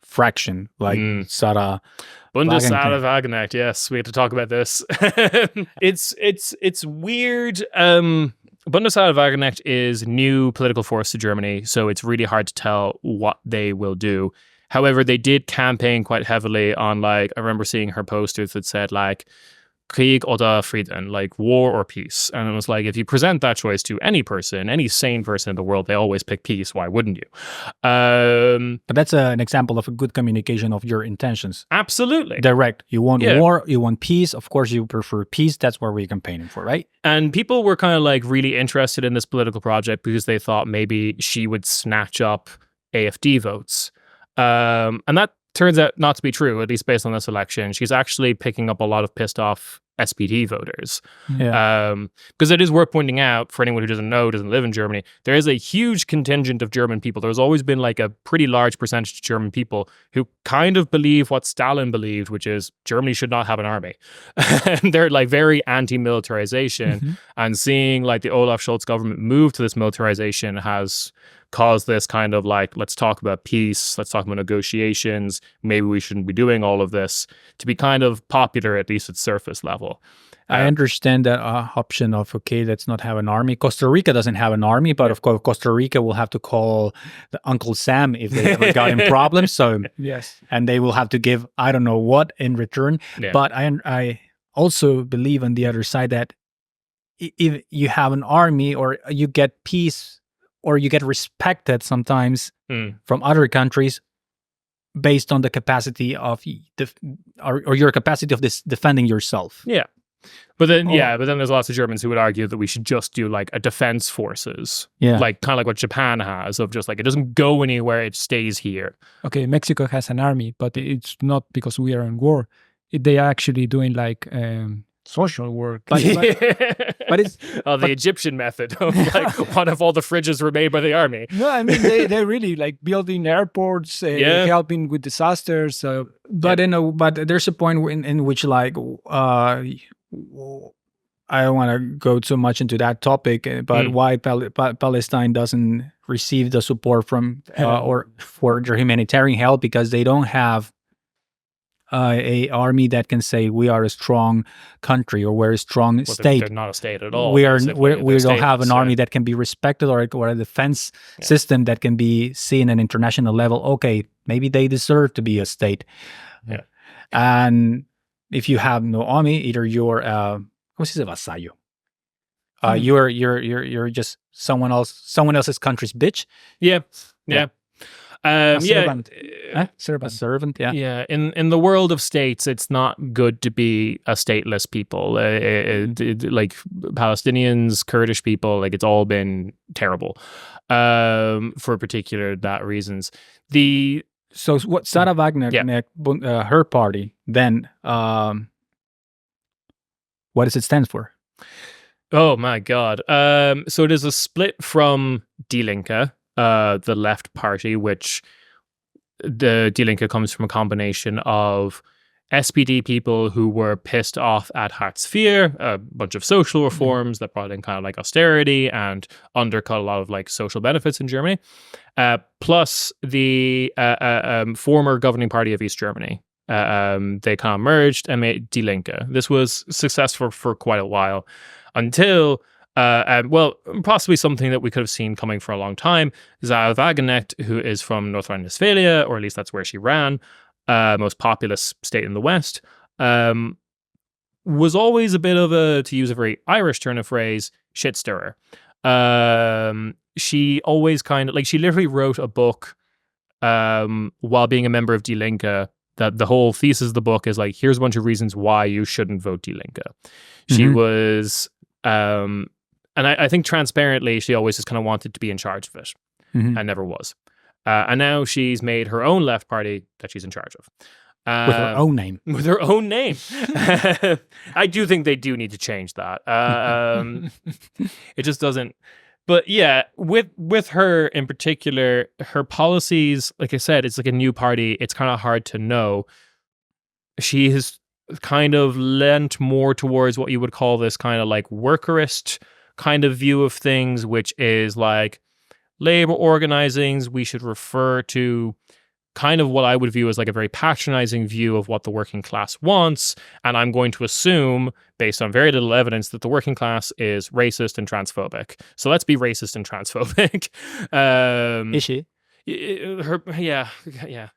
fraction, like Sahra Sahra Wagenknecht. Yes, we have to talk about this. It's weird. Sahra Wagenknecht is new political force to Germany, so it's really hard to tell what they will do. However, they did campaign quite heavily on, like, I remember seeing her posters that said, like, Krieg oder Frieden, like war or peace. And it was like, if you present that choice to any person, any sane person in the world, they always pick peace. Why wouldn't you? But that's an example of a good communication of your intentions. Absolutely. Direct. You want war, you want peace. Of course, you prefer peace. That's what we're campaigning for, right? And people were kind of like really interested in this political project because they thought maybe she would snatch up AfD votes. And that turns out not to be true, at least based on this election. She's actually picking up a lot of pissed off SPD voters. Yeah. Because it is worth pointing out, for anyone who doesn't know, doesn't live in Germany, there is a huge contingent of German people. There's always been like a pretty large percentage of German people who kind of believe what Stalin believed, which is Germany should not have an army. And they're like very anti-militarization. And seeing like the Olaf Scholz government move to this militarization has caused this kind of like, let's talk about peace, let's talk about negotiations, maybe we shouldn't be doing all of this, to be kind of popular, at least at surface level. I understand that option of, okay, let's not have an army. Costa Rica doesn't have an army, but of course, Costa Rica will have to call the Uncle Sam if they ever got in problems. So yes, and they will have to give, I don't know what in return. Yeah. But I also believe on the other side that if you have an army or you get peace or you get respected sometimes from other countries based on the capacity of or your capacity of defending yourself. Yeah. But then, but then there's lots of Germans who would argue that we should just do like a defense forces, like kind of like what Japan has, of just like, it doesn't go anywhere, it stays here. Okay, Mexico has an army, but it's not because we are in war. They are actually doing like social work. But it's the Egyptian method of like, what if all the fridges were made by the army? No, I mean they're really like building airports, helping with disasters. But there's a point in which like I don't want to go too much into that topic, but why Palestine doesn't receive the support from or for their humanitarian help, because they don't have a army that can say we are a strong country or we're a strong state. They're not a state at all. We don't have an army that can be respected or a defense system that can be seen at an international level. Okay, maybe they deserve to be a state. Yeah. And if you have no army, either you're ¿cómo se dice vasallo? You're just someone else's country's bitch. Yeah. Servant. Servant. Yeah. In the world of states, it's not good to be a stateless people. Like Palestinians, Kurdish people, like it's all been terrible for particular reasons. So what Sahra Wagenknecht, her party, then what does it stand for? Oh my God. So it is a split from Die Linke, the left party, which the Die Linke comes from a combination of SPD people who were pissed off at Hartz IV, a bunch of social reforms that brought in kind of like austerity and undercut a lot of like social benefits in Germany, plus the former governing party of East Germany. They kind of merged and made Die Linke. This was successful for quite a while until, possibly something that we could have seen coming for a long time. Sahra Wagenknecht, who is from North Rhine-Westphalia, or at least that's where she ran, most populous state in the West, was always a bit of a, to use a very Irish turn of phrase, shit stirrer. She always kind of, like, she literally wrote a book while being a member of Die Linke, that the whole thesis of the book is like, here's a bunch of reasons why you shouldn't vote Die Linke. She was, and I think transparently, she always just kind of wanted to be in charge of it and never was. And now she's made her own left party that she's in charge of. With her own name. With her own name. I do think they do need to change that. It just doesn't. But yeah, with her in particular, her policies, like I said, it's like a new party. It's kind of hard to know. She has kind of lent more towards what you would call this kind of like workerist kind of view of things, which is like labor organizings. We should refer to kind of what I would view as like a very patronizing view of what the working class wants. And I'm going to assume, based on very little evidence, that the working class is racist and transphobic. So let's be racist and transphobic. Is she? Yeah.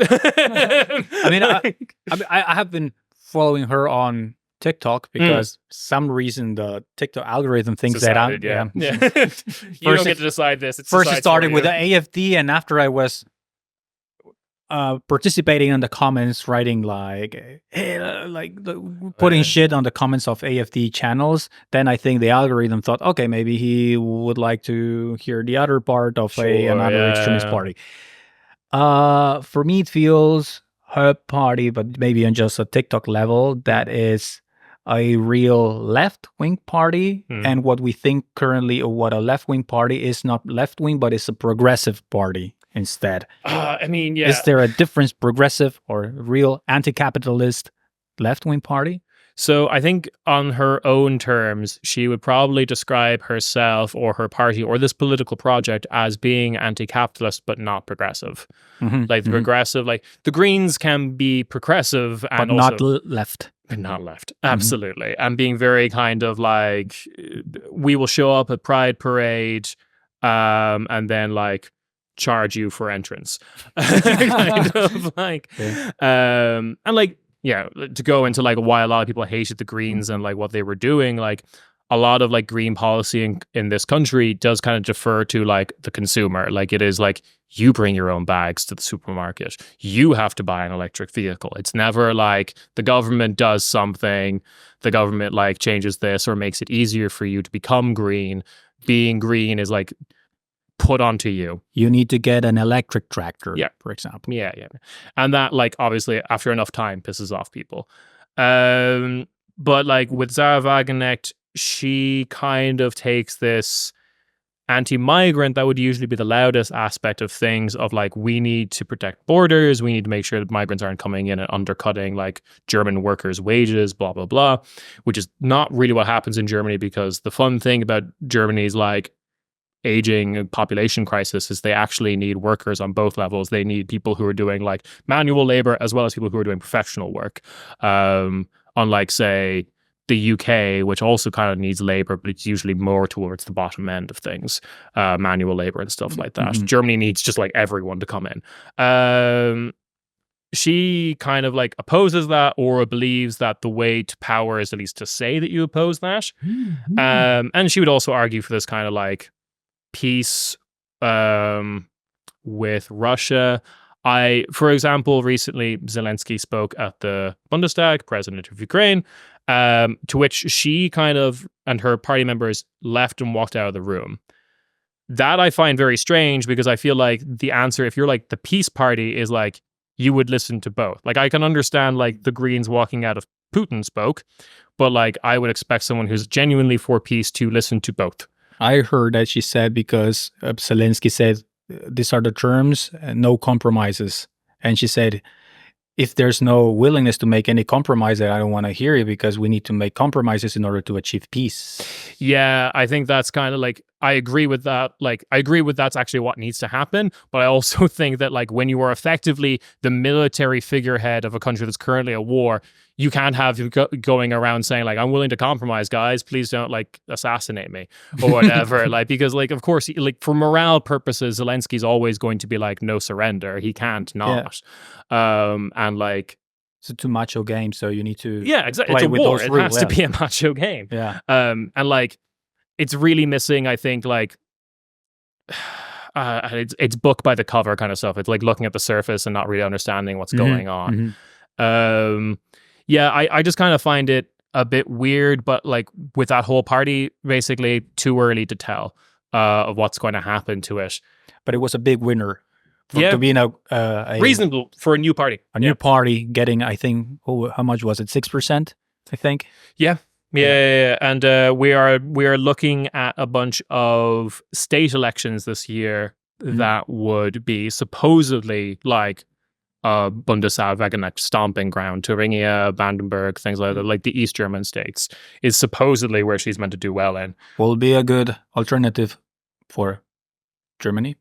I mean, I have been following her on TikTok because some reason the TikTok algorithm thinks that I'm you don't get to decide this. It's first it started with the AFD, and after I was participating in the comments, writing like, hey, putting shit on the comments of AFD channels, then I think the algorithm thought, okay, maybe he would like to hear the other part of another extremist party. For me, it feels her party, but maybe on just a TikTok level, that is a real left-wing party. And what we think currently of what a left-wing party is, not left-wing, but it's a progressive party instead. I mean, yeah. Is there a difference, progressive or real anti-capitalist left-wing party? So I think on her own terms, she would probably describe herself or her party or this political project as being anti-capitalist, but not progressive. Like the progressive, like the Greens can be progressive and but also not left. But not left. Absolutely. And being very kind of like, we will show up at Pride Parade and then like charge you for entrance. Kind of like, and like, yeah, to go into like why a lot of people hated the Greens and like what they were doing, like a lot of like green policy in this country does kind of defer to like the consumer. Like it is like, you bring your own bags to the supermarket. You have to buy an electric vehicle. It's never like the government does something, the government like changes this or makes it easier for you to become green. Being green is like put onto you. You need to get an electric tractor, for example. Yeah. And that like obviously after enough time pisses off people. But like with Sahra Wagenknecht, she kind of takes this anti-migrant that would usually be the loudest aspect of things of like, we need to protect borders, we need to make sure that migrants aren't coming in and undercutting like German workers' wages, blah blah blah, which is not really what happens in Germany, because the fun thing about Germany's like aging population crisis is they actually need workers on both levels. They need people who are doing like manual labor as well as people who are doing professional work, unlike say the UK, which also kind of needs labor, but it's usually more towards the bottom end of things, manual labor and stuff like that. Germany needs just like everyone to come in. She kind of like opposes that, or believes that the way to power is at least to say that you oppose that. And she would also argue for this kind of like peace with Russia. For example, recently Zelensky spoke at the Bundestag, president of Ukraine, to which she kind of and her party members left and walked out of the room. That I find very strange, because I feel like the answer, if you're like the peace party, is like you would listen to both. Like I can understand like the Greens walking out of Putin spoke, but like I would expect someone who's genuinely for peace to listen to both. I heard that she said, because Zelensky said these are the terms, no compromises, and she said, if there's no willingness to make any compromise, I don't want to hear you, because we need to make compromises in order to achieve peace. Yeah, I think that's kind of like, I agree with that. Like, I agree with that's actually what needs to happen. But I also think that like when you are effectively the military figurehead of a country that's currently at war, you can't have you going around saying like, I'm willing to compromise, guys. Please don't like assassinate me or whatever. Like, because like, of course, like for morale purposes, Zelensky's always going to be like, no surrender. He can't not. And like, it's a too macho game. So you need to exactly. play It's a with war. those It rules. has to be a macho game. And like, it's really missing, I think, like, it's book by the cover kind of stuff. It's like looking at the surface and not really understanding what's going on. I just kind of find it a bit weird, but like with that whole party, basically too early to tell of what's going to happen to it. But it was a big winner to be a reasonable for a new party. A new party getting, I think, how much was it? 6%, I think. Yeah. And we are looking at a bunch of state elections this year that would be supposedly like Bundestag, Wagenknecht stomping ground. Thuringia, Brandenburg, things like that, like the East German states, is supposedly where she's meant to do well in. Will be a good alternative for Germany.